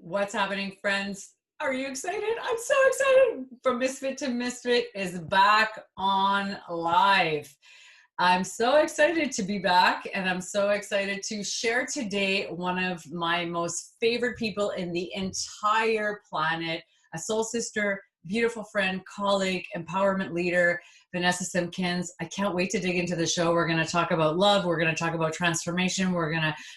What's happening, friends? Are you excited? I'm so excited. From Misfit to Misfit is back on live. I'm so excited to be back, and I'm so excited to share today one of my most favorite people in the entire planet, a soul sister, beautiful friend, colleague, empowerment leader, Vanessa Simpkins. I can't wait to dig into the show. We're going to talk about love. We're going to talk about transformation.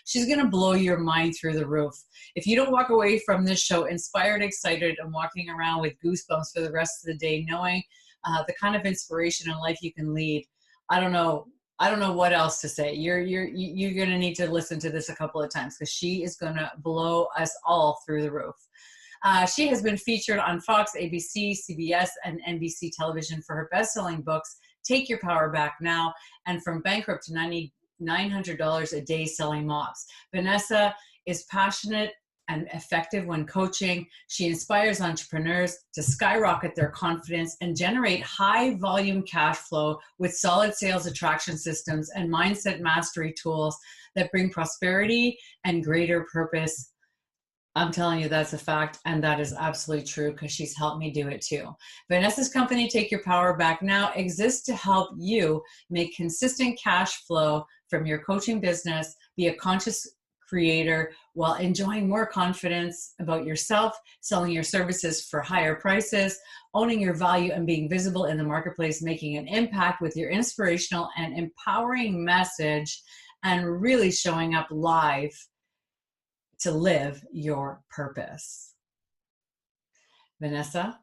She's going to blow your mind through the roof. If you don't walk away from this show inspired, excited, and walking around with goosebumps for the rest of the day, knowing the kind of inspiration and life you can lead, I don't know what else to say. You're going to need to listen to this a couple of times because she is going to blow us all through the roof. She has been featured on Fox, ABC, CBS, and NBC television for her best-selling books, Take Your Power Back Now, and From Bankrupt to $900 a day selling mops. Vanessa is passionate and effective when coaching. She inspires entrepreneurs to skyrocket their confidence and generate high volume cash flow with solid sales attraction systems and mindset mastery tools that bring prosperity and greater purpose. I'm telling you, that's a fact, and that is absolutely true because she's helped me do it too. Vanessa's company, Take Your Power Back Now, exists to help you make consistent cash flow from your coaching business, be a conscious creator while enjoying more confidence about yourself, selling your services for higher prices, owning your value and being visible in the marketplace, making an impact with your inspirational and empowering message, and really showing up live to live your purpose. Vanessa,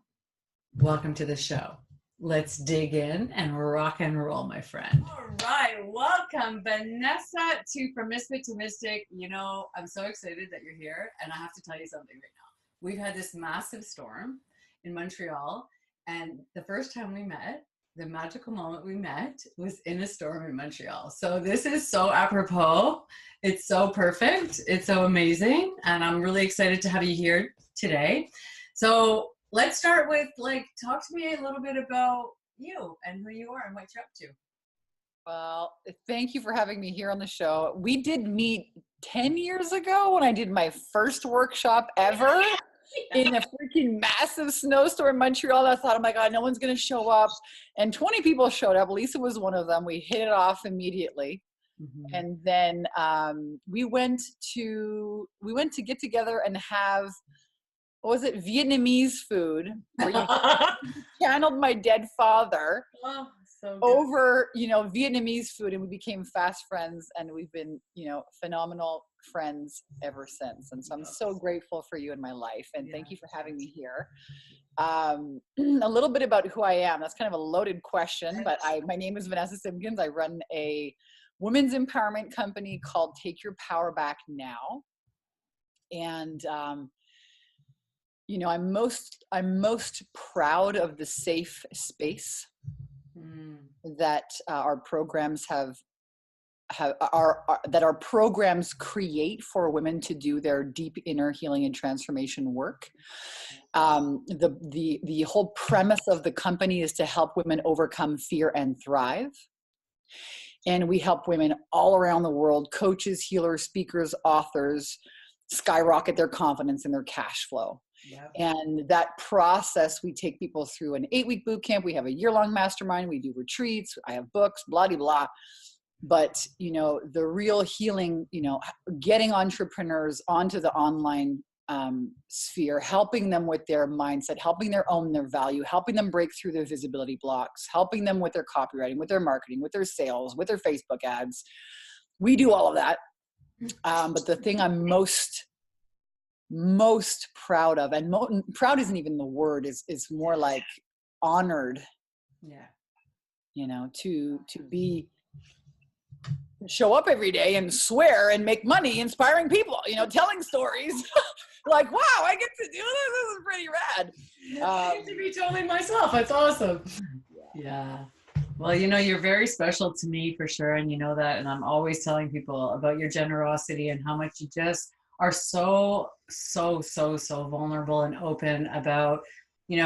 welcome to the show. Let's dig in and rock and roll, my friend. All right, welcome, Vanessa, From Misfit to Mystic. You know, I'm so excited that you're here, and I have to tell you something right now. We've had this massive storm in Montreal, and the first time we met, the magical moment we met was in a storm in Montreal. So this is so apropos. It's so perfect. It's so amazing. And I'm really excited to have you here today. So let's start with talk to me a little bit about you and who you are and what you're up to. Well, thank you for having me here on the show. We did meet 10 years ago when I did my first workshop ever. In a freaking massive snowstorm in Montreal. I thought, oh my God, no one's going to show up. And 20 people showed up. Lisa was one of them. We hit it off immediately. Mm-hmm. And then we went to get together and have, what was it, Vietnamese food, where you channeled my dead father. Oh, so good. Over, Vietnamese food, and we became fast friends, and we've been, phenomenal friends ever since. And so I'm so grateful for you in my life, and thank you for having me here. A little bit about who I am. That's kind of a loaded question, but my name is Vanessa Simpkins. I run a women's empowerment company called Take Your Power Back Now. And I'm most proud of the safe space that our programs that our programs create for women to do their deep inner healing and transformation work. The whole premise of the company is to help women overcome fear and thrive. And we help women all around the world, coaches, healers, speakers, authors, skyrocket their confidence and their cash flow. Yep. And that process, we take people through an 8-week boot camp. We have a year-long mastermind. We do retreats. I have books, blah, blah, blah. But, the real healing, getting entrepreneurs onto the online sphere, helping them with their mindset, helping them own their value, helping them break through their visibility blocks, helping them with their copywriting, with their marketing, with their sales, with their Facebook ads. We do all of that. But the thing I'm most proud of, and proud isn't even the word, is more like honored. Yeah. To show up every day and swear and make money inspiring people, telling stories. Like, wow, I get to do this. This is pretty rad. I get to be totally myself. That's awesome. Yeah. Well, you're very special to me for sure. And you know that. And I'm always telling people about your generosity and how much you just are so vulnerable and open about, we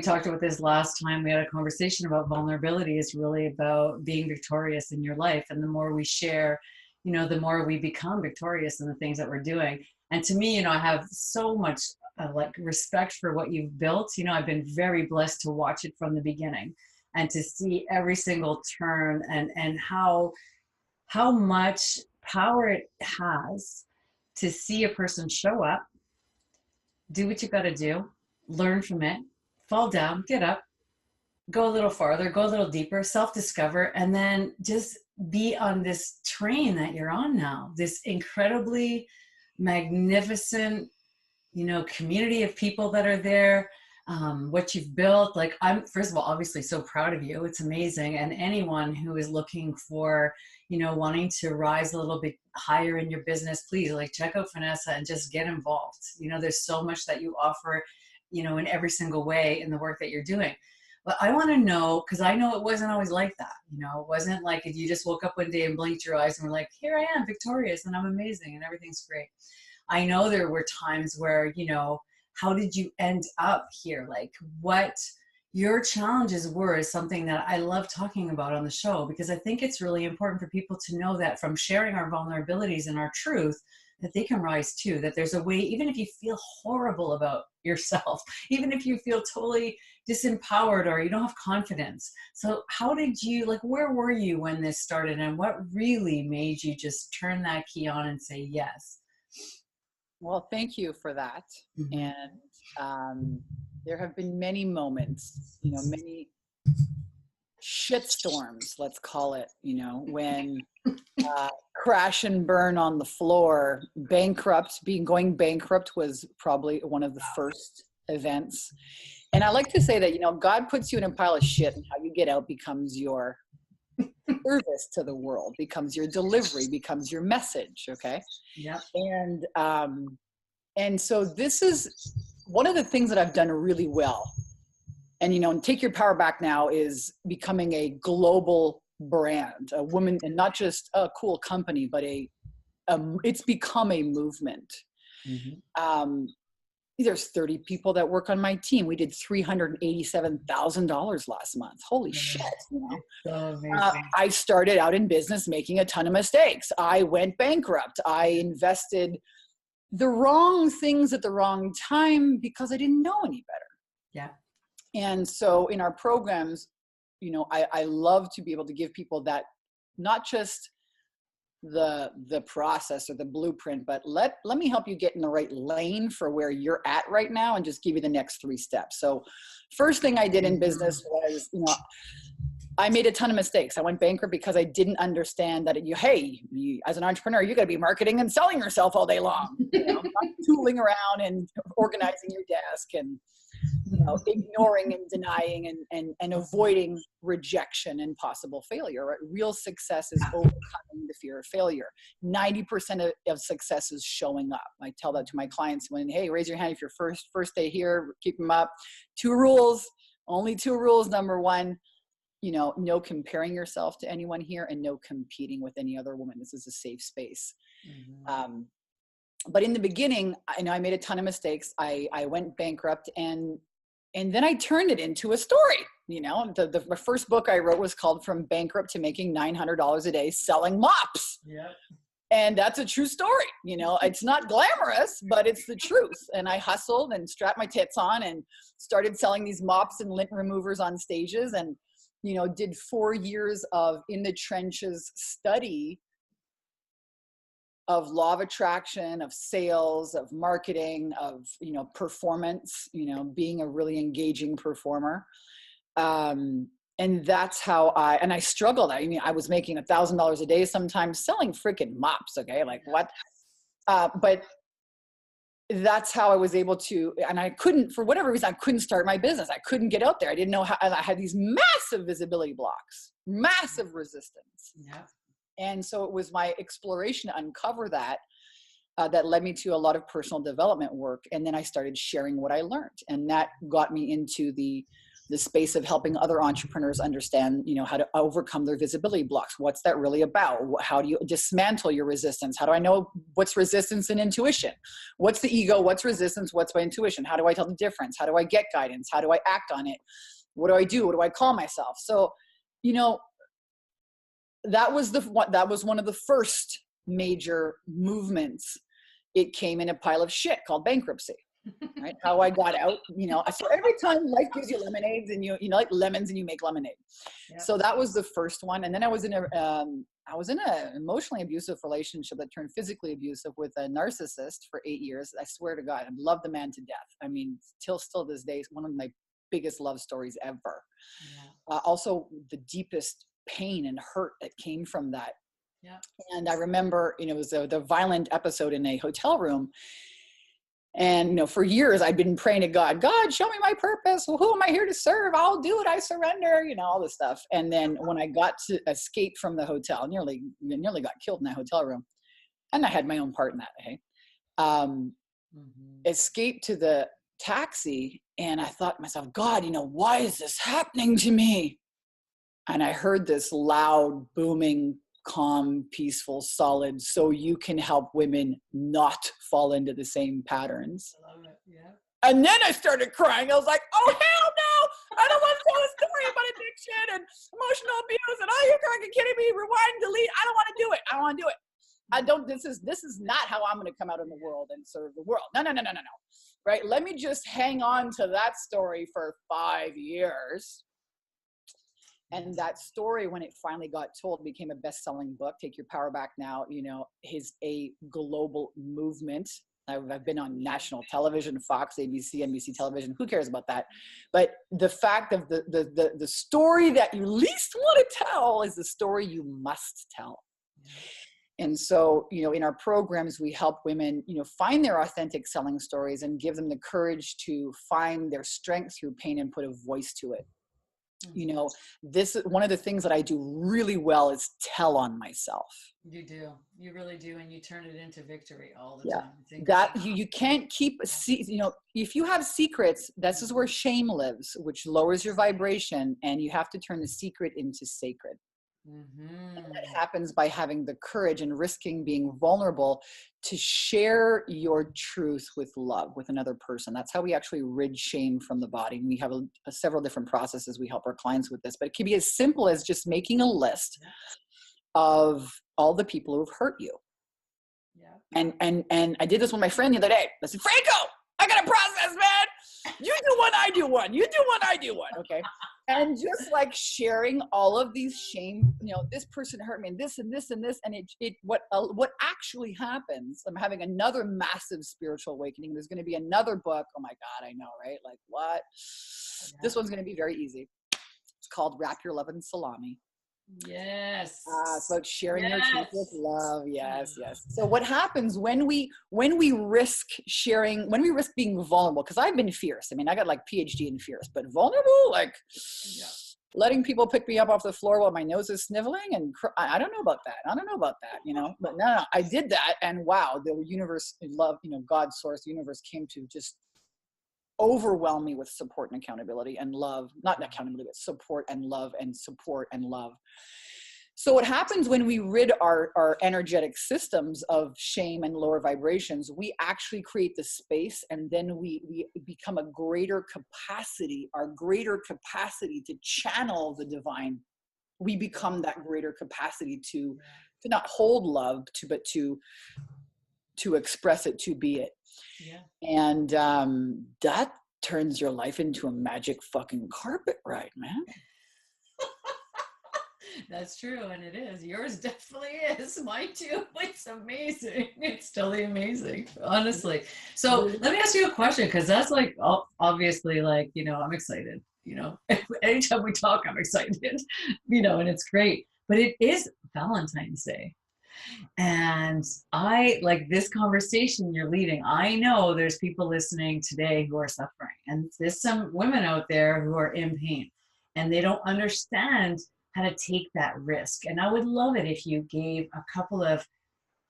talked about this last time. We had a conversation about vulnerability is really about being victorious in your life. And the more we share, the more we become victorious in the things that we're doing. And to me, I have so much like respect for what you've built. I've been very blessed to watch it from the beginning and to see every single turn, and how much power it has to see a person show up, do what you got to do, learn from it, fall down, get up, go a little farther, go a little deeper, self-discover, and then just be on this train that you're on now, this incredibly magnificent, community of people that are there. What you've built, like, I'm first of all obviously so proud of you. It's amazing. And anyone who is looking for, wanting to rise a little bit higher in your business, please, like, check out Vanessa and just get involved. There's so much that you offer, in every single way in the work that you're doing. But I want to know, because I know it wasn't always like that. It wasn't like if you just woke up one day and blinked your eyes and were like, here I am, victorious, and I'm amazing and everything's great. I know there were times where, how did you end up here? Like, what your challenges were is something that I love talking about on the show, because I think it's really important for people to know that from sharing our vulnerabilities and our truth, that they can rise too, that there's a way, even if you feel horrible about yourself, even if you feel totally disempowered or you don't have confidence. So how did you, like, where were you when this started, and what really made you just turn that key on and say yes? Well, thank you for that. Mm-hmm. And there have been many moments, many shitstorms, let's call it, when crash and burn on the floor. Going bankrupt was probably one of the first events. And I like to say that, God puts you in a pile of shit, and how you get out becomes your service to the world, becomes your delivery, becomes your message. Okay. Yeah. And so this is one of the things that I've done really well. And, Take Your Power Back Now is becoming a global brand, a woman, and not just a cool company, but it's become a movement. Mm-hmm. There's 30 people that work on my team. We did $387,000 last month. Holy shit. So amazing. I started out in business making a ton of mistakes. I went bankrupt. I invested the wrong things at the wrong time because I didn't know any better. Yeah. And so in our programs, I love to be able to give people that, not just the process or the blueprint, but let me help you get in the right lane for where you're at right now, and just give you the next 3 steps. So first thing I did in business was, I made a ton of mistakes. I went bankrupt because I didn't understand that as an entrepreneur, you got to be marketing and selling yourself all day long, not tooling around and organizing your desk and, ignoring and denying and avoiding rejection and possible failure. Right? Real success is overcoming the fear of failure. 90% of success is showing up. I tell that to my clients hey, raise your hand if you're first day here, keep them up. 2 rules, only 2 rules. Number 1, no comparing yourself to anyone here, and no competing with any other woman. This is a safe space. Mm-hmm. But in the beginning, I made a ton of mistakes. I went bankrupt, and then I turned it into a story. The first book I wrote was called From Bankrupt to Making $900 a Day Selling Mops. Yeah. And that's a true story. It's not glamorous, but it's the truth. And I hustled and strapped my tits on and started selling these mops and lint removers on stages, and did 4 years of in the trenches study of law of attraction, of sales, of marketing, of, performance, being a really engaging performer. And that's how I struggled. I was making $1,000 a day sometimes selling freaking mops. Okay. Like what? But that's how I was able to, and I couldn't, for whatever reason, I couldn't start my business. I couldn't get out there. I didn't know how. I had these massive visibility blocks, massive resistance. Yeah. And so it was my exploration to uncover that, that led me to a lot of personal development work. And then I started sharing what I learned. And that got me into the space of helping other entrepreneurs understand, how to overcome their visibility blocks. What's that really about? How do you dismantle your resistance? How do I know what's resistance and intuition? What's the ego? What's resistance? What's my intuition? How do I tell the difference? How do I get guidance? How do I act on it? What do I do? What do I call myself? So, that was one of the first major movements it came in a pile of shit called bankruptcy. Right? How I got out, so every time life gives you lemonades and you like lemons and you make lemonade. Yep. So that was the first one. And then I was in a emotionally abusive relationship that turned physically abusive with a narcissist for 8 years. I swear to God, I love the man to death. I mean, still this day, it's one of my biggest love stories ever. Yeah. Also the deepest pain and hurt that came from that. Yeah. And I remember, it was the violent episode in a hotel room. And, for years I'd been praying to God, show me my purpose. Well, who am I here to serve? I'll do it. I surrender, all this stuff. And then when I got to escape from the hotel, nearly got killed in that hotel room. And I had my own part in that. Hey, escaped to the taxi. And I thought to myself, God, why is this happening to me? And I heard this loud, booming, calm, peaceful, solid, so you can help women not fall into the same patterns. I love it. Yeah. And then I started crying. I was like, oh, hell no, I don't want to tell a story about addiction and emotional abuse and you're fucking kidding me, rewind, delete. I don't want to do it. This is not how I'm going to come out in the world and serve the world. No. Right? Let me just hang on to that story for 5 years. And that story, when it finally got told, became a best-selling book. Take Your Power Back Now, is a global movement. I've been on national television, Fox, ABC, NBC television. Who cares about that? But the fact of the story that you least want to tell is the story you must tell. And so, in our programs, we help women, find their authentic selling stories and give them the courage to find their strength through pain and put a voice to it. This is one of the things that I do really well is tell on myself. You do. You really do. And you turn it into victory all the time. That you can't keep, if you have secrets, this is where shame lives, which lowers your vibration, and you have to turn the secret into sacred. Mm-hmm. And that happens by having the courage and risking being vulnerable to share your truth with love with another person. That's how we actually rid shame from the body. And we have several different processes we help our clients with this, but it can be as simple as just making a list of all the people who've hurt you. Yeah. And I did this with my friend the other day. I said, Franco, I got a process, man. You do one, I do one. You do one, I do one. Okay. And just like sharing all of these shame, this person hurt me and this and this and this. And what actually happens, I'm having another massive spiritual awakening. There's going to be another book. Oh my God, I know, right? Like what? Yeah. This one's going to be very easy. It's called Wrap Your Love in Salami. Yes. It's about sharing your truth with love. Yes. So what happens when we risk sharing, when we risk being vulnerable, because I've been fierce. I mean, I got like PhD in fierce, but vulnerable, like letting people pick me up off the floor while my nose is sniveling and I don't know about that. But no, I did that. And wow, the universe, love, God's source, the universe came to just overwhelm me with support and accountability and love, not accountability, but support and love and support and love. So what happens when we rid our energetic systems of shame and lower vibrations, we actually create the space, and then we become a greater capacity, our greater capacity to channel the divine. We become that greater capacity to not hold love, but to express it, to be it. Yeah. And that turns your life into a magic fucking carpet ride, man. That's true, and it is. Yours definitely is. Mine too. It's amazing. It's totally amazing, honestly. So let me ask you a question, because that's like obviously, like, I'm excited. Anytime we talk, I'm excited. And it's great. But it is Valentine's Day. And I like this conversation you're leading. I know there's people listening today who are suffering, and there's some women out there who are in pain and they don't understand how to take that risk. And I would love it if you gave a couple of,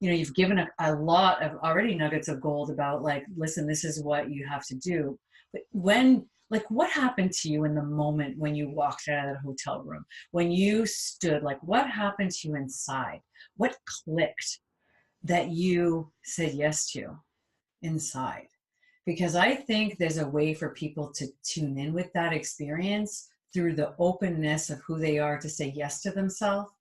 you've given a lot of already nuggets of gold about like, listen, this is what you have to do. But what happened to you in the moment when you walked out of the hotel room, when you stood, like what happened to you inside? What clicked that you said yes to inside? Because I think there's a way for people to tune in with that experience through the openness of who they are to say yes to themselves.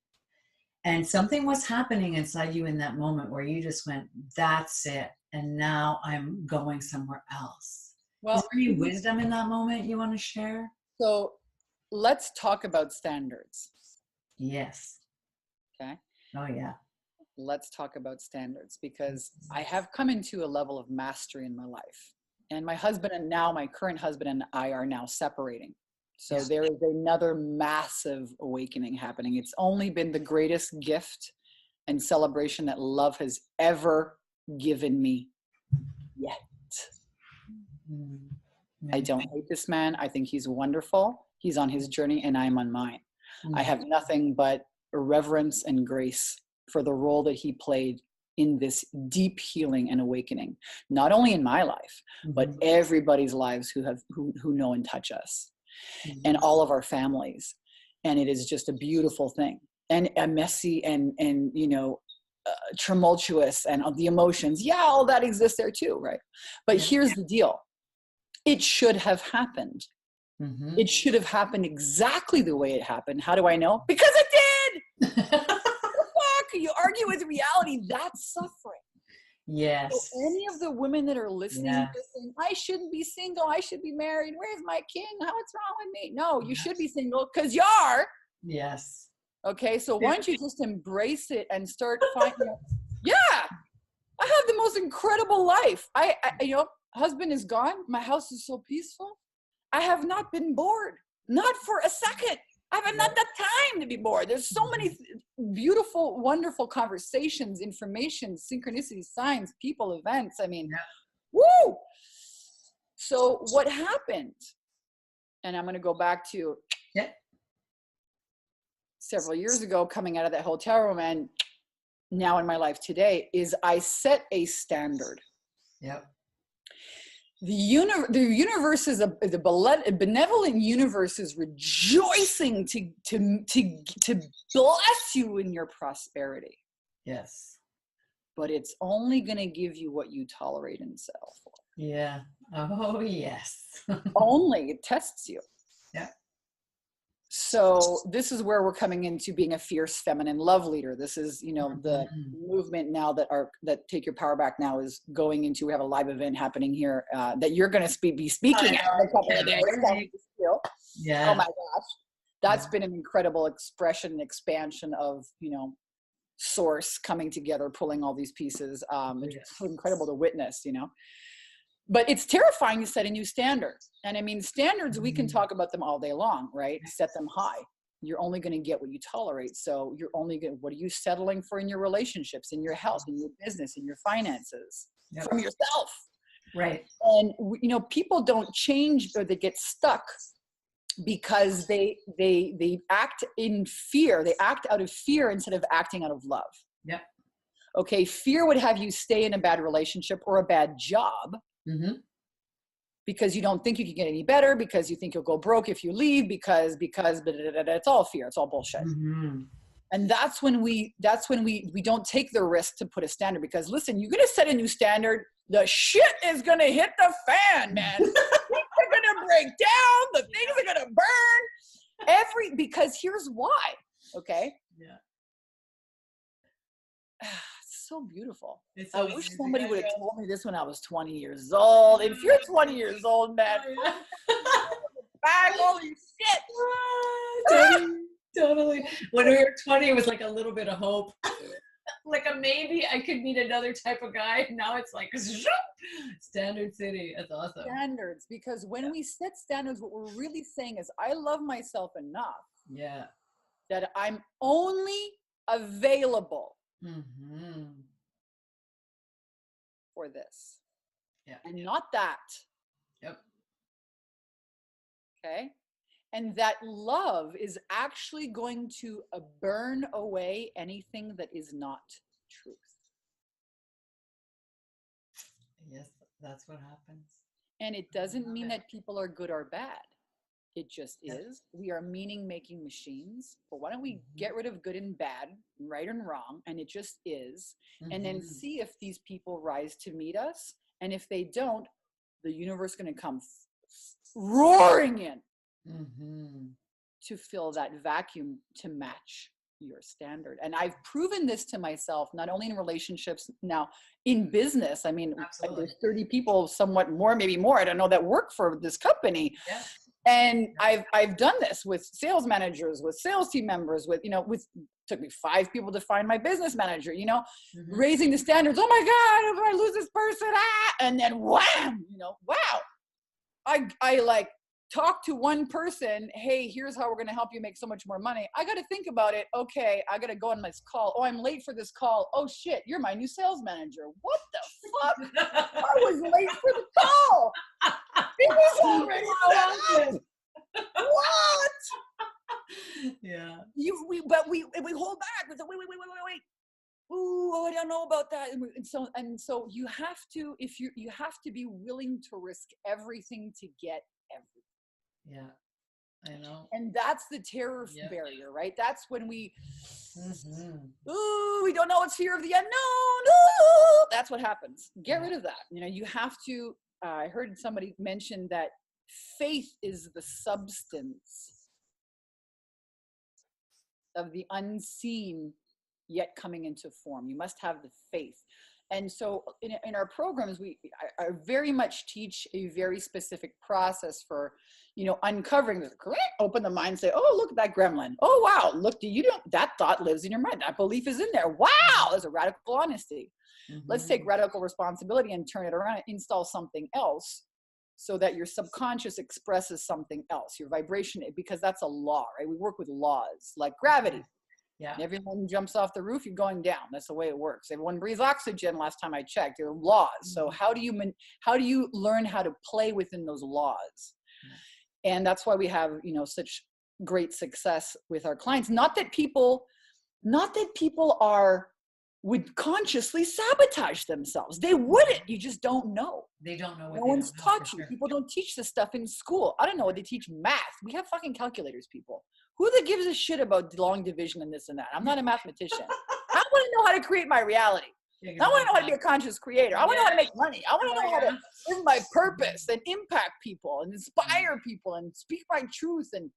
And something was happening inside you in that moment where you just went, that's it. and now I'm going somewhere else. Well, is there any wisdom in that moment you want to share? So let's talk about standards. Yes. Okay. Oh yeah. Let's talk about standards, because I have come into a level of mastery in my life, and my husband and now my current husband and I are now separating. So Yeah. there is another massive awakening happening. It's only been the greatest gift and celebration that love has ever given me yet. I don't hate this man. I think he's wonderful. He's on his journey and I'm on mine. I have nothing but reverence and grace for the role that he played in this deep healing and awakening, not only in my life, but everybody's lives who know and touch us, and all of our families. And it is just a beautiful thing, and a messy and tumultuous, and the emotions. Yeah, all that exists there too, right? But here's the deal. It should have happened. It should have happened exactly the way it happened. How do I know? Because it did. Fuck, you argue with reality. That's suffering. Yes. So any of the women that are listening, saying, I shouldn't be single, I should be married, where's my king, what's wrong with me? No, you should be single because you are. Yes. Okay, so why don't you just embrace it and start finding out, I have the most incredible life. I husband is gone, my house is so peaceful. I have not been bored, not for a second. I have not the time to be bored. There's so many beautiful, wonderful conversations, information, synchronicities, signs, people, events. I mean, woo! So what happened, and I'm going to go back to several years ago, coming out of that hotel room and now in my life today, is I set a standard. Yep. The universe is the benevolent universe is rejoicing to bless you in your prosperity. Yes. But it's only going to give you what you tolerate and settle for. Yeah. Oh yes. Only. It tests you. Yeah. So this is where we're coming into being a fierce feminine love leader. This is, the movement now that Take Your Power Back now is going into. We have a live event happening here that you're going to be speaking at in a couple of days. Yeah. Oh my gosh. That's been an incredible expression and expansion of, source coming together, pulling all these pieces. It's so incredible to witness, But it's terrifying to set a new standard. And I mean, standards, we can talk about them all day long, right? Set them high. You're only going to get what you tolerate. So you're only going to, what are you settling for in your relationships, in your health, in your business, in your finances, from yourself? Right. And, people don't change, or they get stuck because they act in fear. They act out of fear instead of acting out of love. Yep. Okay. Fear would have you stay in a bad relationship or a bad job. Because you don't think you can get any better, because you think you'll go broke if you leave, because it's all fear. It's all bullshit. And that's when we don't take the risk to put a standard, because listen, you're going to set a new standard. The shit is going to hit the fan, man. Things are going to break down. The things are going to burn because here's why. Okay. Yeah. It's so beautiful. It's I so wish amazing. somebody would have told me this when I was 20 years old. If you're 20 years old, man, back, holy shit. Totally. When we were 20, it was like a little bit of hope. Like a maybe I could meet another type of guy. Now it's like standard city. That's awesome. Standards, because when we set standards, what we're really saying is I love myself enough. Yeah. That I'm only available for this. Yeah. And not that. Yep. Okay. And that love is actually going to burn away anything that is not truth. Yes, that's what happens. And it doesn't mean that people are good or bad. It just is. We are meaning-making machines. But why don't we get rid of good and bad, right and wrong, and it just is, and then see if these people rise to meet us. And if they don't, the universe is going to come roaring in to fill that vacuum to match your standard. And I've proven this to myself, not only in relationships, now in business. I mean, there's 30 people, somewhat more, maybe more, I don't know, that work for this company. Yeah. And I've done this with sales managers, with sales team members, with, took me 5 people to find my business manager, raising the standards. Oh my God, if I lose this person, and then wham, wow. I like talk to one person. Hey, here's how we're going to help you make so much more money. I got to think about it. Okay. I got to go on this call. Oh, I'm late for this call. Oh shit. You're my new sales manager. What the fuck? I was late for the call. It was already set up. What? Yeah. But we hold back. We say, wait. Ooh, I don't know about that. And so you have to, you have to be willing to risk everything to get everything. Yeah, I know. And that's the terror barrier, right? That's when we, Mm-hmm. we don't know, it's fear of the unknown. Ooh, that's what happens. Get rid of that. You have to, I heard somebody mention that faith is the substance of the unseen yet coming into form. You must have the faith. And so in our programs, I very much teach a very specific process for, uncovering this. Open the mind, say, oh, look at that gremlin. Oh, wow. Look, that thought lives in your mind. That belief is in there. Wow. There's a radical honesty. Mm-hmm. Let's take radical responsibility and turn it around and install something else so that your subconscious expresses something else, your vibration, because that's a law, right? We work with laws like gravity. Yeah. Everyone jumps off the roof, you're going down. That's the way it works. Everyone breathes oxygen. Last time I checked, there are laws. So how do you learn how to play within those laws? And that's why we have, such great success with our clients. Not that people would consciously sabotage themselves. They wouldn't. You just don't know. They don't know what no one's taught you. Sure. People don't teach this stuff in school. I don't know what they teach. Math. We have fucking calculators, people. Who that gives a shit about long division and this and that? I'm not a mathematician. I want to know how to create my reality. I want to know how to be a conscious creator. I want to know how to make money. I want to know how to live my purpose and impact people and inspire people and speak my truth and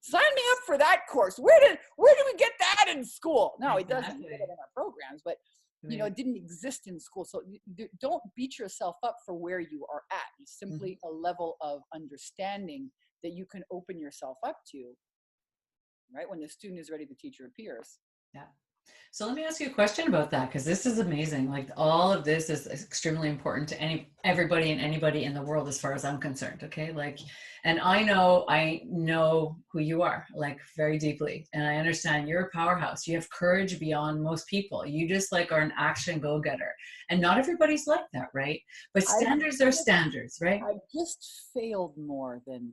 sign me up for that course. Where did we get that in school? No, it doesn't. We get it in our programs, but it didn't exist in school. So don't beat yourself up for where you are at. It's simply a level of understanding that you can open yourself up to, right? When the student is ready to teach your peers. Yeah. So let me ask you a question about that, because this is amazing. Like, all of this is extremely important to everybody and anybody in the world, as far as I'm concerned. Okay. Like, and I know who you are, like, very deeply. And I understand you're a powerhouse. You have courage beyond most people. You just like are an action go-getter. And not everybody's like that, right? But standards are standards, right? I just failed more than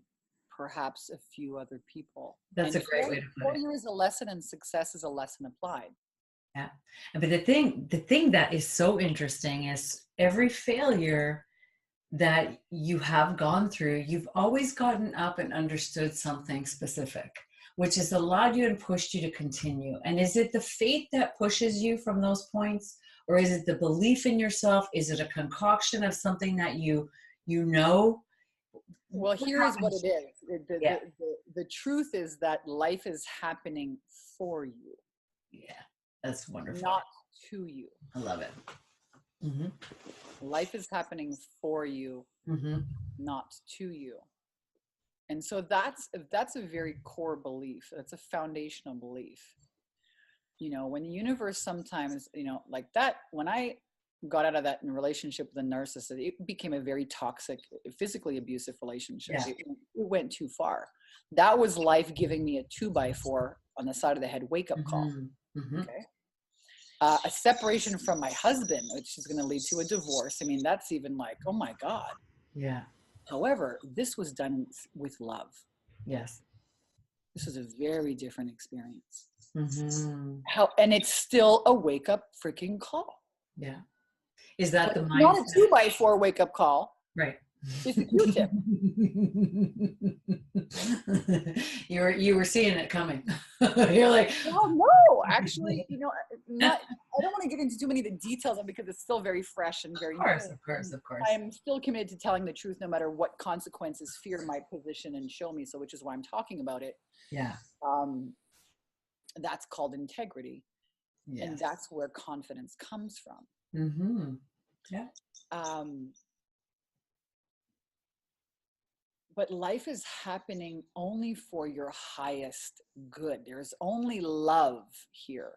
perhaps a few other people. That's a great way to put it. Failure is a lesson and success is a lesson applied. Yeah. But the thing that is so interesting is every failure that you have gone through, you've always gotten up and understood something specific, which has allowed you and pushed you to continue. And is it the faith that pushes you from those points? Or is it the belief in yourself? Is it a concoction of something that you know? Well, here's what it is. The truth is that life is happening for you. Yeah, that's wonderful. Not to you. I love it. Mm-hmm. Life is happening for you, not to you. And so that's a very core belief. That's a foundational belief. When the universe sometimes, like that, when I got out of that in a relationship with a narcissist, it became a very toxic, physically abusive relationship. Yeah. It went too far. That was life giving me a 2x4 on the side of the head wake-up call. Okay. A separation from my husband, which is going to lead to a divorce. I mean, that's even like, oh my God. Yeah. However, this was done with love. Yes. This was a very different experience. Mm-hmm. And it's still a wake-up freaking call. Yeah. Is that the mindset? Not a 2x4 wake-up call. Right. It's a Q-tip. You were seeing it coming. You're like, well, no, actually, I don't want to get into too many of the details because it's still very fresh and very Of course. I'm still committed to telling the truth no matter what consequences fear might position and show me. So, which is why I'm talking about it. Yeah. That's called integrity. Yes. And that's where confidence comes from. Mm-hmm. Yeah. But life is happening only for your highest good. There's only love here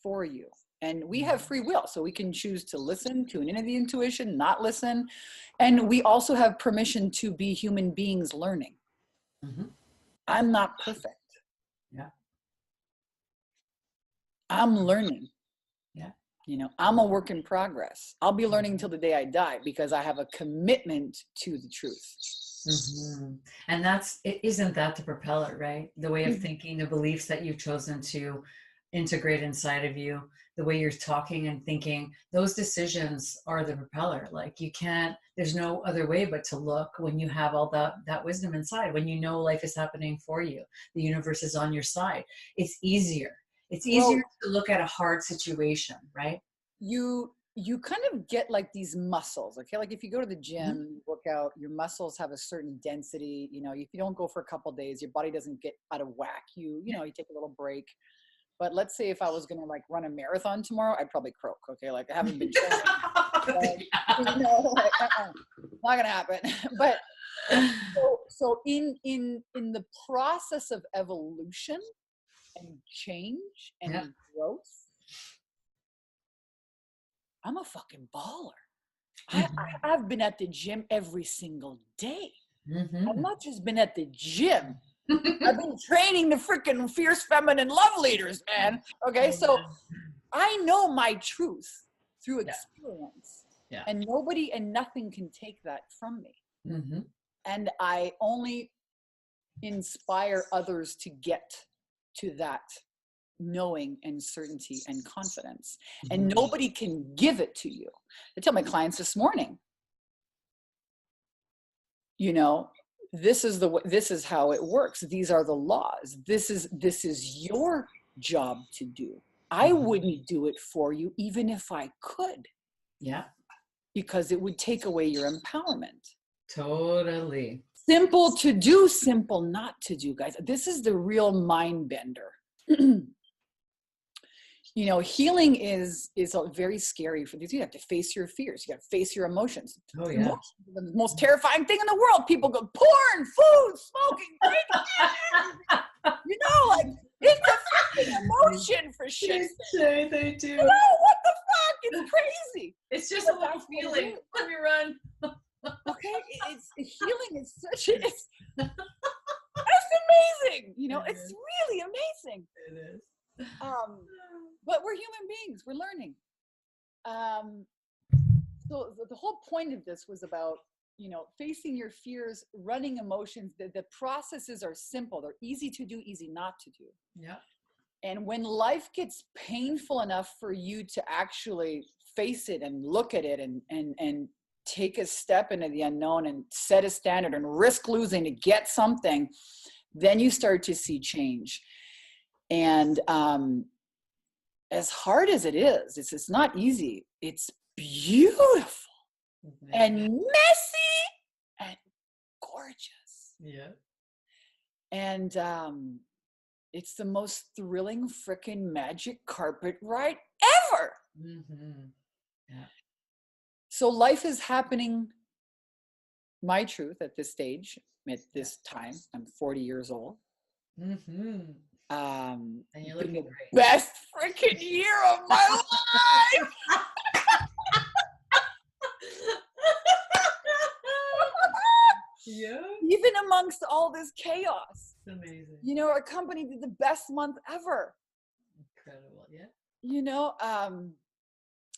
for you. And we have free will, so we can choose to listen, tune into the intuition, not listen. And we also have permission to be human beings learning. I'm not perfect. Yeah. I'm learning. Yeah. You know, I'm a work in progress. I'll be learning until the day I die because I have a commitment to the truth. And isn't that the propeller, right? The way of thinking, the beliefs that you've chosen to integrate inside of you, the way you're talking and thinking, those decisions are the propeller. Like there's no other way but to look when you have all that wisdom inside, when you know life is happening for you, the universe is on your side. It's easier. It's easier to look at a hard situation, right? You kind of get like these muscles, okay? Like if you go to the gym, you work out, your muscles have a certain density. You know, if you don't go for a couple of days, your body doesn't get out of whack. You take a little break. But let's say if I was going to like run a marathon tomorrow, I'd probably croak, okay? Like I haven't been training. Not going to happen. But so in the process of evolution and change and growth, I'm a fucking baller. I've been at the gym every single day. I've not just been at the gym. I've been training the freaking fierce feminine love leaders, man. Okay, so I know my truth through experience. Yeah. And nobody and nothing can take that from me. And I only inspire others to get to that knowing and certainty and confidence. And nobody can give it to you. I tell my clients this morning, you know, this is how it works. These are the laws. This is your job to do. I wouldn't do it for you even if I could. Yeah. Because it would take away your empowerment. Totally. Simple to do, simple not to do, guys. This is the real mind bender. You know, healing is very scary for these. You have to face your fears. You got to face your emotions. Oh, yeah. Emotions are the most terrifying thing in the world. People go porn, food, smoking, drinking. You know, like it's a fucking emotion for shit. They do. You know, what the fuck? It's crazy. It's just a little feeling. Let me run. Okay, healing is such a. It's amazing. You know, it's really amazing. It is. But we're human beings. We're learning. So the whole point of this was about, you know, facing your fears, running emotions. The processes are simple. They're easy to do, easy not to do. Yeah. And when life gets painful enough for you to actually face it and look at it and take a step into the unknown and set a standard and risk losing to get something, then you start to see change. And as hard as it is, it's not easy. It's beautiful and messy and gorgeous. Yeah. And it's the most thrilling freaking magic carpet ride ever. Yeah. So life is happening. My truth at this stage, at this time, I'm 40 years old. And you're looking great. Best freaking year of my life. Yeah. Even amongst all this chaos. It's amazing. You know, our company did the best month ever. Incredible. Yeah. You know,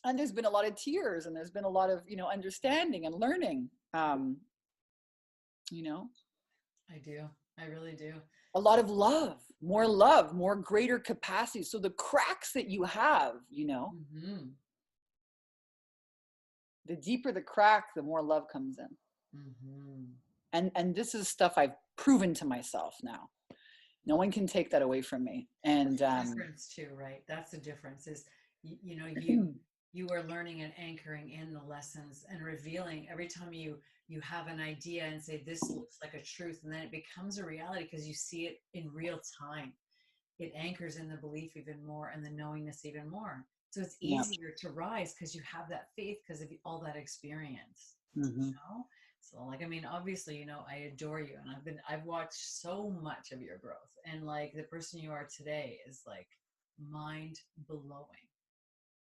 and there's been a lot of tears and there's been a lot of, you know, understanding and learning. You know, I do. I really do. A lot of love, more greater capacity. So the cracks that you have, you know, the deeper the crack, the more love comes in. And this is stuff I've proven to myself now. No one can take that away from me. And difference too, right? That's the difference. Is you know, you are learning and anchoring in the lessons and revealing every time you have an idea and say this looks like a truth, and then it becomes a reality because you see it in real time. it anchors in the belief even more and the knowingness even more. So it's Yeah. easier to rise because you have that faith because of all that experience. Mm-hmm. You know? So like, I mean, obviously, you know, I adore you, and I've watched so much of your growth, and like the person you are today is like mind blowing.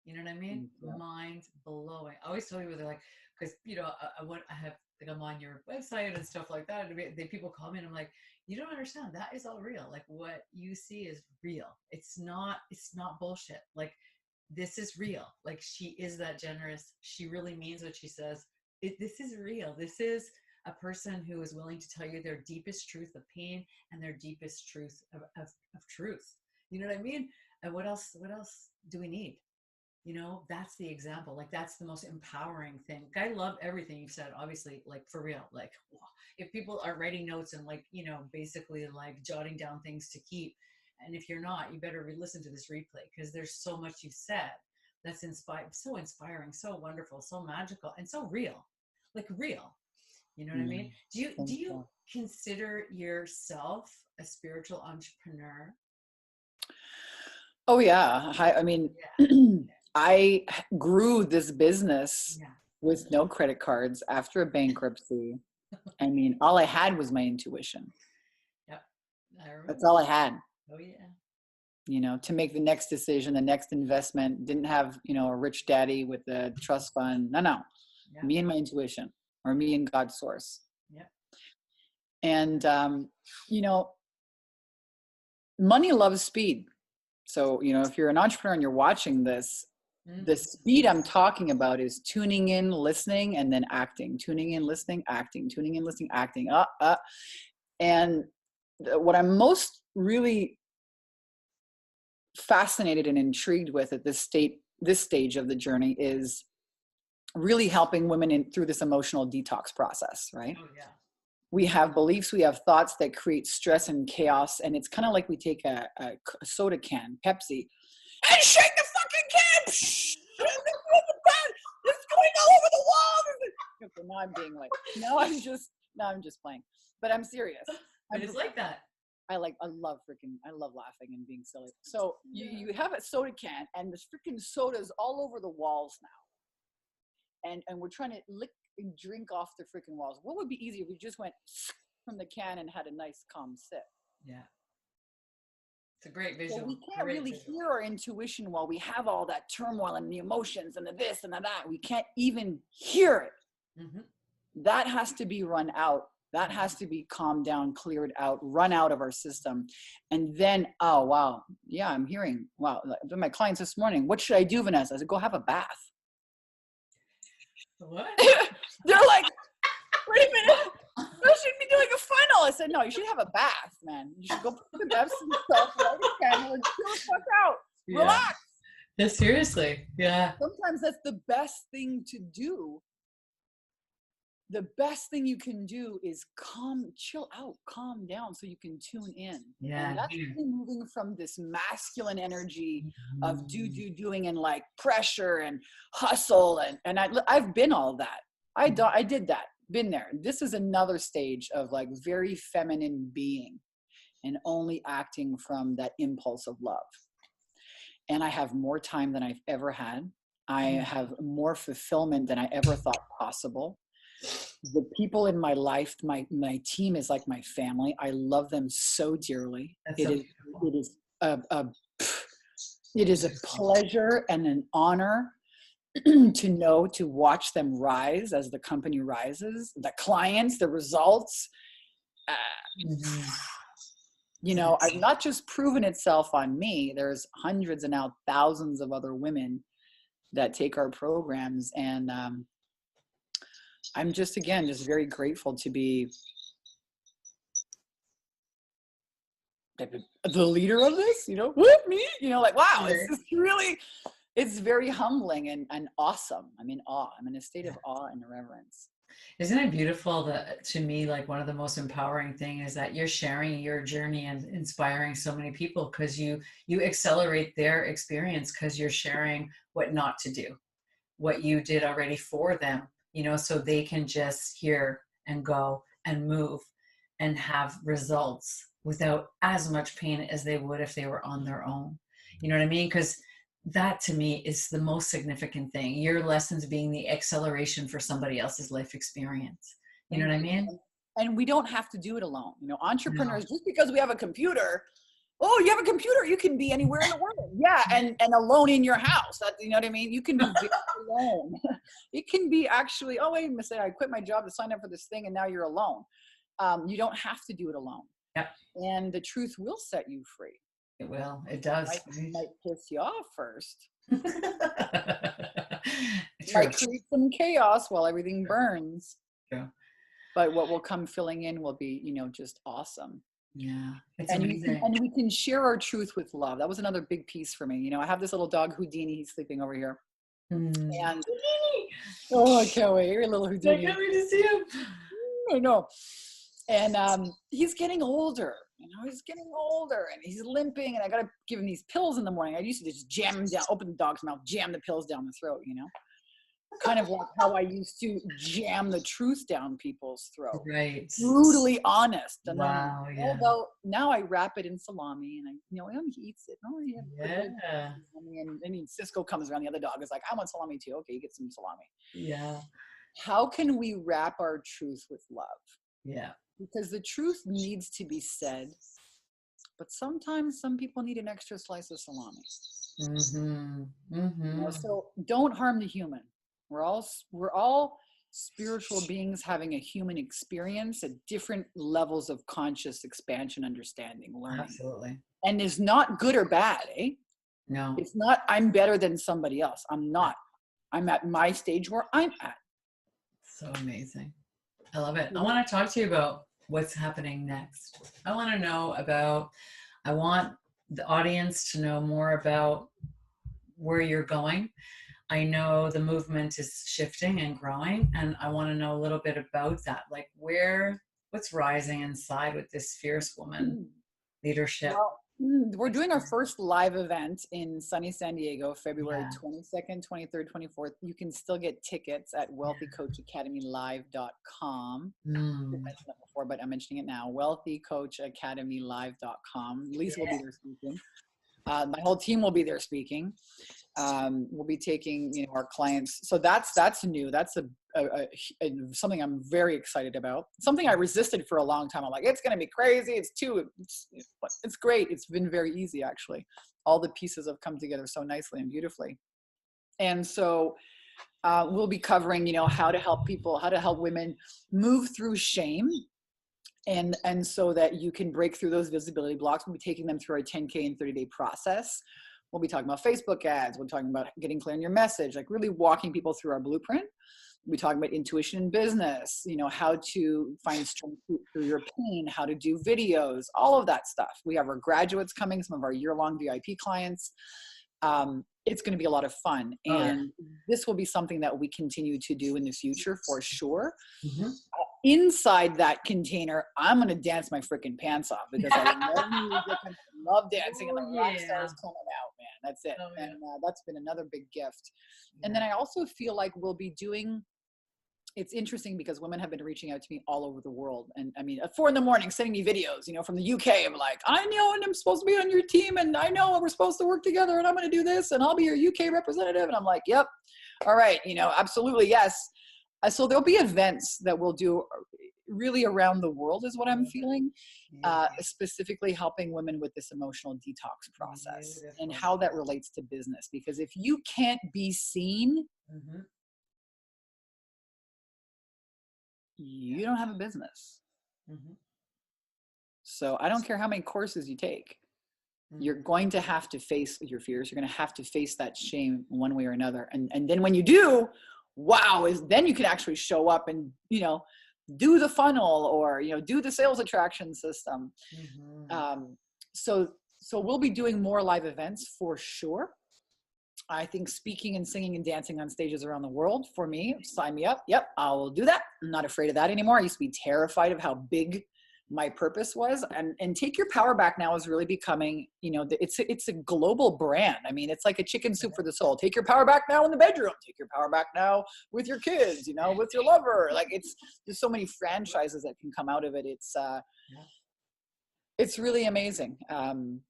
You know what I mean? Yeah. Mind blowing. I always tell people, they're like, because you know, I have like I'm on your website and stuff like that. And people call me and I'm like, you don't understand. That is all real. Like what you see is real. It's not bullshit. Like this is real. Like she is that generous. She really means what she says. This is real. This is a person who is willing to tell you their deepest truth of pain and their deepest truth of truth. You know what I mean? And what else do we need? You know, that's the example. Like that's the most empowering thing. I love everything you've said, obviously, like for real. Like if people are writing notes and like, you know, basically like jotting down things to keep, and if you're not, you better listen to this replay, because there's so much you've said that's inspiring, so wonderful, so magical, and so real. Like real. You know what I mean? Do you consider yourself a spiritual entrepreneur? Oh yeah. I mean, Yeah. I grew this business Yeah. with no credit cards after a bankruptcy. I mean, all I had was my intuition. Yep. I remember. That's all I had. Oh yeah. You know, to make the next decision, the next investment. Didn't have, you know, a rich daddy with a trust fund. No. Yeah. Me and my intuition, or me and God's source. Yeah. And, you know, money loves speed. So, you know, if you're an entrepreneur and you're watching this, the speed I'm talking about is tuning in, listening, and then acting. Tuning in, listening, acting. Tuning in, listening, acting. And what I'm most really fascinated and intrigued with at this stage of the journey is really helping women through this emotional detox process, right? Oh yeah. We have beliefs, we have thoughts that create stress and chaos, and it's kind of like we take a soda can, Pepsi, and shake the fucking can. It's going all over the wall. Okay, now I'm being like, I'm just playing, but I'm serious. But it's like that. I love laughing and being silly. So you have a soda can, and this freaking soda is all over the walls now. And we're trying to lick and drink off the freaking walls. What would be easier if we just went from the can and had a nice calm sip? Yeah. It's a great visual. So we can't really hear our intuition while we have all that turmoil and the emotions and the this and the that. We can't even hear it. Mm-hmm. That has to be run out. That has to be calmed down, cleared out, run out of our system. And then, oh, wow. Yeah, I'm hearing, wow. My clients this morning, what should I do, Vanessa? I said, go have a bath. What? They're like, wait a minute. I should be doing a funnel. I said, no, you should have a bath, man. You should go put the bath in yourself, light a candle, and chill the fuck out. Yeah. Relax. Yeah, seriously. Yeah. Sometimes that's the best thing to do. The best thing you can do is chill out, calm down so you can tune in. Yeah. And that's really moving from this masculine energy of doing and like pressure and hustle. And I've been all that. I did that, been there. This is another stage of like very feminine being and only acting from that impulse of love. And I have more time than I've ever had. I have more fulfillment than I ever thought possible. The people in my life, my team is like my family. I love them so dearly. It is a pleasure and an honor to watch them rise as the company rises, the clients, the results. You know, I've not just proven itself on me. There's hundreds and now thousands of other women that take our programs, and I'm just very grateful to be the leader of this, you know, with me, you know, like, wow, it's very humbling and awesome. I'm in awe. I'm in a state of awe and reverence. Isn't it beautiful that, to me, like one of the most empowering things is that you're sharing your journey and inspiring so many people, because you accelerate their experience because you're sharing what not to do, what you did already for them, you know, so they can just hear and go and move and have results without as much pain as they would if they were on their own. You know what I mean? Because that to me is the most significant thing. Your lessons being the acceleration for somebody else's life experience. You know what I mean? And we don't have to do it alone. You know, entrepreneurs, No. just because we have a computer, oh, you have a computer, you can be anywhere in the world. Yeah, and alone in your house. That, you know what I mean? You can be alone. It can be actually, oh, wait a minute, I quit my job to sign up for this thing, and now you're alone. You don't have to do it alone. Yep. And the truth will set you free. It will. It does. It might piss you off first. True. Might create some chaos while everything burns. Yeah. But what will come filling in will be, you know, just awesome. Yeah. It's and amazing. And we can share our truth with love. That was another big piece for me. You know, I have this little dog, Houdini. He's sleeping over here. And oh, I can't wait. You're a little Houdini. I can't wait to see him. I know. And he's getting older. You know, he's getting older and he's limping, and I got to give him these pills in the morning. I used to just jam him down, open the dog's mouth, jam the pills down the throat, you know, kind of like how I used to jam the truth down people's throat. Right. Brutally honest. And wow. then, Yeah. although now I wrap it in salami, and I, you know, he eats it. Oh, yeah. And then Cisco comes around. The other dog is like, I want salami too. Okay, you get some salami. Yeah. How can we wrap our truth with love? Yeah. Because the truth needs to be said, but sometimes some people need an extra slice of salami. Mm-hmm. Mm-hmm. You know, so don't harm the human. We're all spiritual beings having a human experience at different levels of conscious expansion, understanding, learning. Absolutely. And it's not good or bad, eh? No. It's not I'm better than somebody else. I'm not. I'm at my stage where I'm at. So amazing. I love it. I want to talk to you about what's happening next. I want to know about, I want the audience to know more about where you're going. I know the movement is shifting and growing, and I want to know a little bit about that. Like what's rising inside with this fierce woman leadership? Well, we're doing our first live event in sunny San Diego, February 22nd, 23rd, 24th. You can still get tickets at wealthycoachacademylive.com. I mentioned that before, but I'm mentioning it now. wealthycoachacademylive.com. Lisa will be there speaking. My whole team will be there speaking. We'll be taking, you know, our clients. So that's new. That's something I'm very excited about. Something I resisted for a long time. I'm like, it's going to be crazy. It's great. It's been very easy, actually. All the pieces have come together so nicely and beautifully. And so we'll be covering, you know, how to help women move through shame. And so that you can break through those visibility blocks. We'll be taking them through our 10K and 30-day process. We'll be talking about Facebook ads. We'll be talking about getting clear on your message, like really walking people through our blueprint. We'll be talking about intuition in business, you know, how to find strength through your pain, how to do videos, all of that stuff. We have our graduates coming, some of our year-long VIP clients. It's going to be a lot of fun. And this will be something that we continue to do in the future for sure. Mm-hmm. Inside that container, I'm going to dance my freaking pants off because I love music and love dancing, and the rock stars coming out, man. That's it. And that's been another big gift. And then I also feel like we'll be doing, it's interesting because women have been reaching out to me all over the world. And I mean, at 4 a.m, sending me videos, you know, from the UK. I'm like, I know, and I'm supposed to be on your team, and I know we're supposed to work together, and I'm going to do this, and I'll be your UK representative. And I'm like, yep. All right. You know, absolutely. Yes. So there'll be events that we'll do really around the world is what I'm feeling, specifically helping women with this emotional detox process and how that relates to business. Because if you can't be seen, you don't have a business. So I don't care how many courses you take. You're going to have to face your fears. You're going to have to face that shame one way or another. And then when you do, then you can actually show up and, you know, do the funnel or, you know, do the sales attraction system. So we'll be doing more live events for sure. I think speaking and singing and dancing on stages around the world, for me, sign me up. Yep, I will do that. I'm not afraid of that anymore. I used to be terrified of how big my purpose was, and Take Your Power Back now is really becoming, you know, it's a global brand. I mean, it's like a chicken soup for the soul. Take your power back now in the bedroom. Take your power back now with your kids, you know, with your lover. Like there's so many franchises that can come out of it. It's It's really amazing. And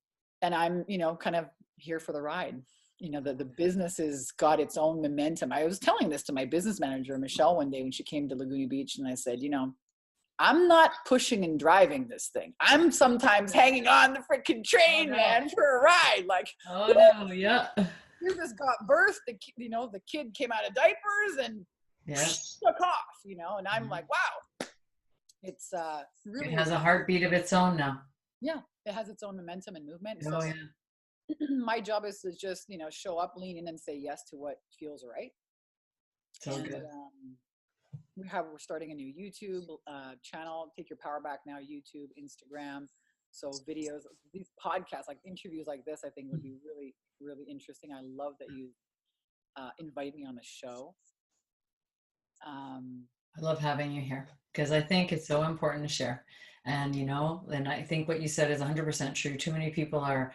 I'm, kind of here for the ride. The business has got its own momentum. I was telling this to my business manager, Michelle, one day when she came to Laguna Beach, and I said, I'm not pushing and driving this thing. I'm sometimes hanging on the freaking train, man, for a ride. Like, oh no, yeah. You just got birth. The kid came out of diapers and took off. And I'm like, wow, it's really. It has a heartbeat of its own now. Yeah, it has its own momentum and movement. Oh so, yeah. My job is to just show up, lean in, and say yes to what feels right. So good. We're starting a new YouTube channel. Take Your Power Back Now. YouTube, Instagram. So videos, these podcasts, like interviews like this, I think would be really, really interesting. I love that you invite me on the show. I love having you here because I think it's so important to share. And, and I think what you said is 100% true. Too many people are,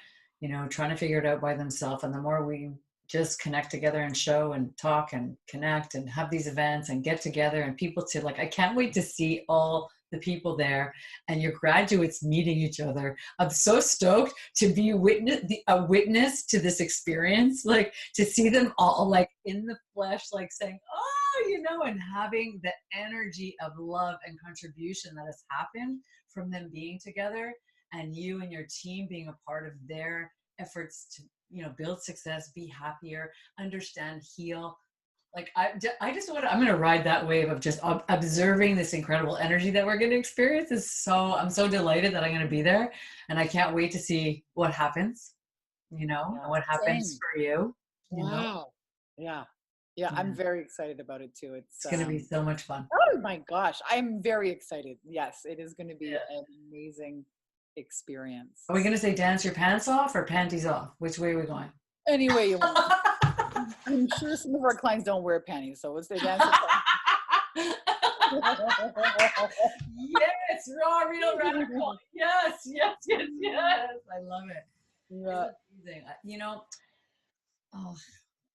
trying to figure it out by themselves. And the more we just connect together and show and talk and connect and have these events and get together and people to I can't wait to see all the people there and your graduates meeting each other. I'm so stoked to be a witness to this experience, to see them all in the flesh, saying, oh, and having the energy of love and contribution that has happened from them being together and you and your team being a part of their efforts to, build success, be happier, understand, heal. I'm going to ride that wave of just observing this incredible energy that we're going to experience. I'm so delighted that I'm going to be there and I can't wait to see what happens, and what happens for you. Wow. Yeah. Yeah. I'm very excited about it too. It's going to be so much fun. Oh my gosh. I'm very excited. Yes. It is going to be an amazing experience. Are we going to say dance your pants off or panties off? Which way are we going? Any way you want. I'm sure some of our clients don't wear panties, so let's say dance your pants. Yes, raw, real, radical. Yes. I love it. Yeah. It's amazing.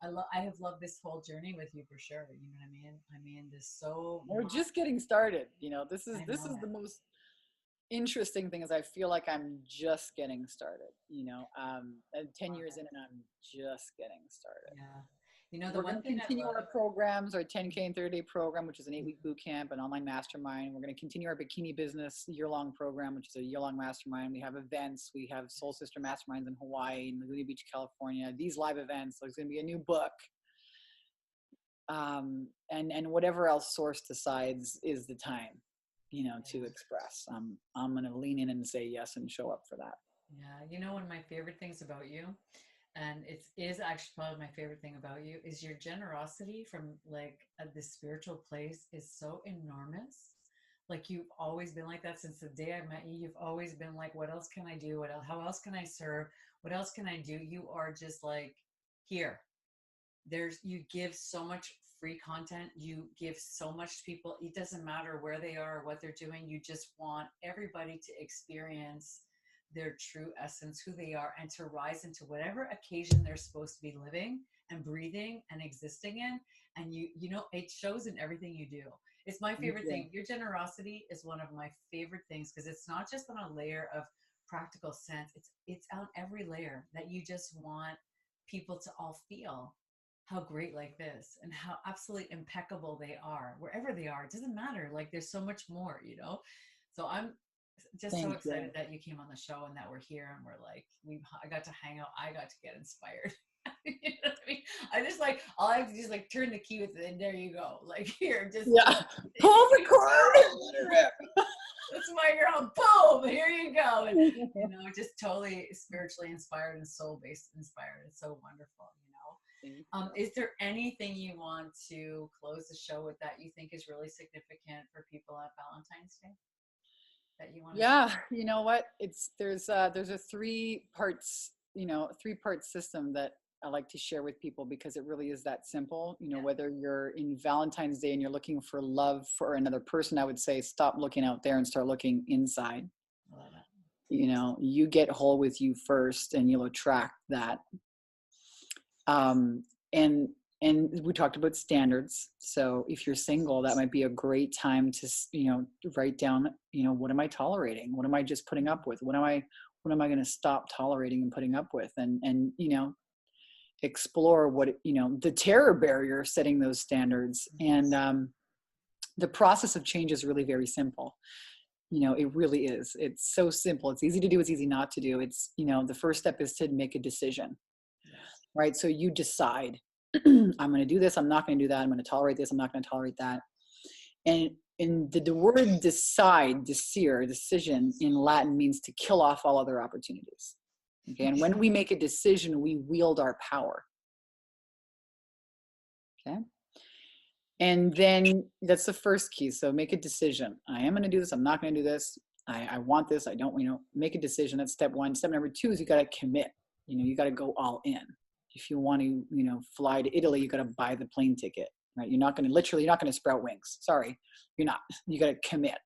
I have loved this whole journey with you for sure. You know what I mean? We're just getting started. This is the most interesting thing is I feel like I'm just getting started, and 10 years in and I'm just getting started. Yeah. We're going to continue our programs, our 10K and 30-day program, which is an 8-week boot camp, an online mastermind. We're going to continue our bikini business year-long program, which is a year-long mastermind. We have events. We have Soul Sister masterminds in Hawaii, in Laguna Beach, California, these live events. There's going to be a new book. And whatever else Source decides is the time, to express. I'm going to lean in and say yes and show up for that. Yeah. One of my favorite things about you, and it is actually probably my favorite thing about you, is your generosity from the spiritual place is so enormous. You've always been like that since the day I met you. You've always been what else can I do? How else can I serve? What else can I do? You are just here. You give so much free content. You give so much to people. It doesn't matter where they are or what they're doing. You just want everybody to experience their true essence, who they are, and to rise into whatever occasion they're supposed to be living and breathing and existing in. And it shows in everything you do. It's my favorite thing. Your generosity is one of my favorite things because it's not just on a layer of practical sense. It's on every layer that you just want people to all feel how great this and how absolutely impeccable they are wherever they are. It doesn't matter. There's so much more, so I'm just so excited that you came on the show and that we're here and I got to hang out. I got to get inspired. You know what I mean? I just all I have to do is turn the key with it and there you go. Here, just pull the cord. Let it rip. That's my girl. Boom, here you go. And just totally spiritually inspired and soul-based inspired. It's so wonderful. Is there anything you want to close the show with that you think is really significant for people at Valentine's Day? That you want to share? You know what? There's a 3-part system that I like to share with people because it really is that simple. Whether you're in Valentine's Day and you're looking for love for another person, I would say stop looking out there and start looking inside. I love that. You get whole with you first and you'll attract that. And And we talked about standards. So if you're single, that might be a great time to, write down, what am I tolerating? What am I just putting up with? What am I going to stop tolerating and putting up with? And explore what, the terror barrier of setting those standards. And the process of change is really very simple. It really is. It's so simple. It's easy to do. It's easy not to do. It's, the first step is to make a decision, right? So you decide, I'm going to do this. I'm not going to do that. I'm going to tolerate this. I'm not going to tolerate that. And in the word decide, desire, decision in Latin means to kill off all other opportunities. Okay. And when we make a decision, we wield our power. Okay. And then that's the first key. So make a decision. I am going to do this. I'm not going to do this. I want this. I don't, make a decision. That's step one. Step number two is you got to commit. You got to go all in. If you want to, fly to Italy, you got to buy the plane ticket, right? You're not going to sprout wings. Sorry, you're not. You got to commit.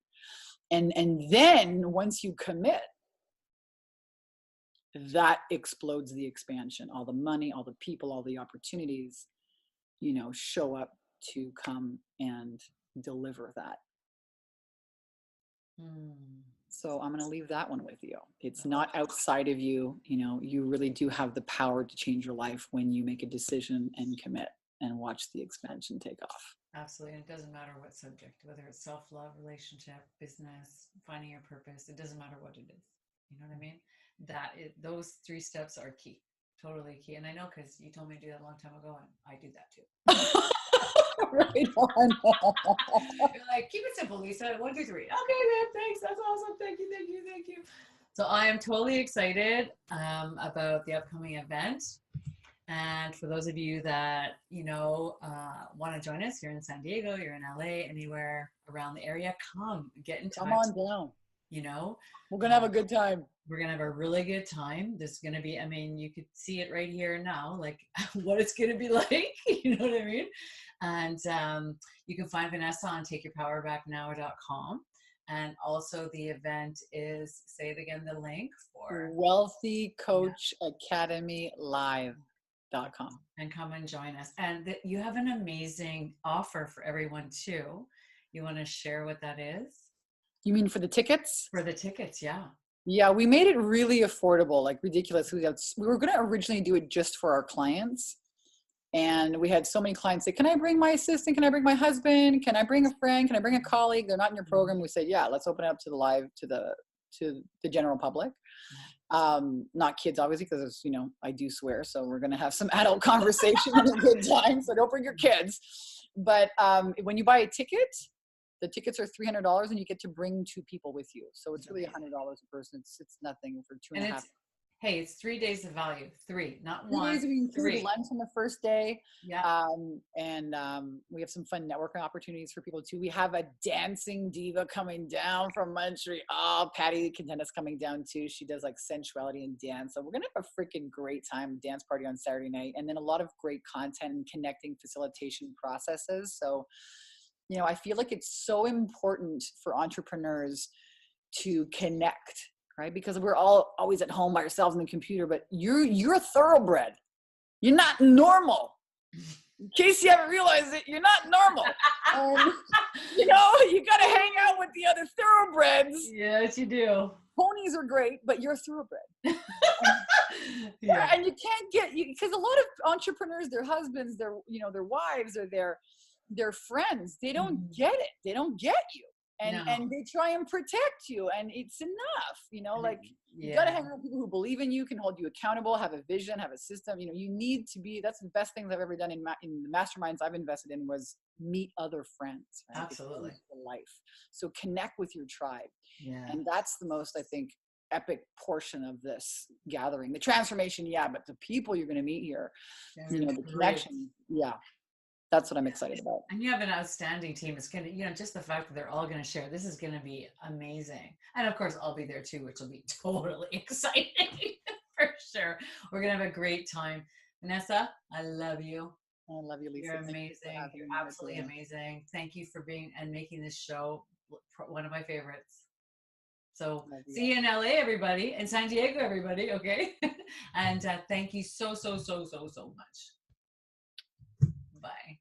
And then once you commit, that explodes the expansion. All the money, all the people, all the opportunities, show up to come and deliver that. So I'm going to leave that one with you. It's not outside of you. You really do have the power to change your life when you make a decision and commit and watch the expansion take off. Absolutely. And it doesn't matter what subject, whether it's self-love, relationship, business, finding your purpose, it doesn't matter what it is. You know what I mean? Those 3 steps are key, totally key. And I know, because you told me to do that a long time ago, and I do that too. Right on. You're like, keep it simple, Lisa. 1, 2, 3. Okay, man. Thanks. That's awesome. Thank you. So I am totally excited about the upcoming event. And for those of you that, want to join us, you're in San Diego, you're in LA, anywhere around the area, come get in touch. Come on down. We're going to have a good time. We're going to have a really good time. There's going to be, you could see it right here now, like what it's going to be like, you know what I mean? And you can find Vanessa on takeyourpowerbacknow.com. And also the event is, say it again, the link for Wealthy Coach Academy Live.com. And come and join us. And you have an amazing offer for everyone too. You want to share what that is? You mean for the tickets? For the tickets, yeah. Yeah, we made it really affordable, like ridiculous. We were going to originally do it just for our clients. And we had so many clients say, can I bring my assistant? Can I bring my husband? Can I bring a friend? Can I bring a colleague? They're not in your program. We said, yeah, let's open it up to the general public. Not kids, obviously, because, I do swear. So we're going to have some adult conversation and a good time. So don't bring your kids. But when you buy a ticket, the tickets are $300 and you get to bring 2 people with you. So it's really $100 a person. It's nothing for 2.5. Hey, it's 3 days of value. 3, not 1. 3 days. We include lunch on the first day. Yeah. And we have some fun networking opportunities for people too. We have a dancing diva coming down from Montreal. Patty Contenta's coming down too. She does like sensuality and dance. So we're going to have a freaking great time, dance party on Saturday night. And then a lot of great content and connecting facilitation processes. So, I feel like it's so important for entrepreneurs to connect, right? Because we're all always at home by ourselves on the computer, but you're a thoroughbred. You're not normal. In case you haven't realized it, you're not normal. You got to hang out with the other thoroughbreds. Yes, you do. Ponies are great, but you're a thoroughbred. Yeah. And you can't get, because a lot of entrepreneurs, their husbands, their wives, or their friends, they don't get it. They don't get you. And they try and protect you, and it's enough, like you got to hang out with people who believe in you, can hold you accountable, have a vision, have a system. You need to be, that's the best things I've ever done in the masterminds I've invested in, was meet other friends. Right? Absolutely. Life. So connect with your tribe. Yeah. And that's the most, I think, epic portion of this gathering. The transformation, but the people you're going to meet here, the connection. Yeah. That's what I'm excited about. And you have an outstanding team. It's going to, just the fact that they're all going to share, this is going to be amazing. And of course, I'll be there too, which will be totally exciting for sure. We're going to have a great time. Vanessa, I love you. I love you, Lisa. You're amazing. You're absolutely amazing. Thank you for being and making this show one of my favorites. So see you in LA, everybody, and San Diego, everybody. Okay. And thank you so much. Bye.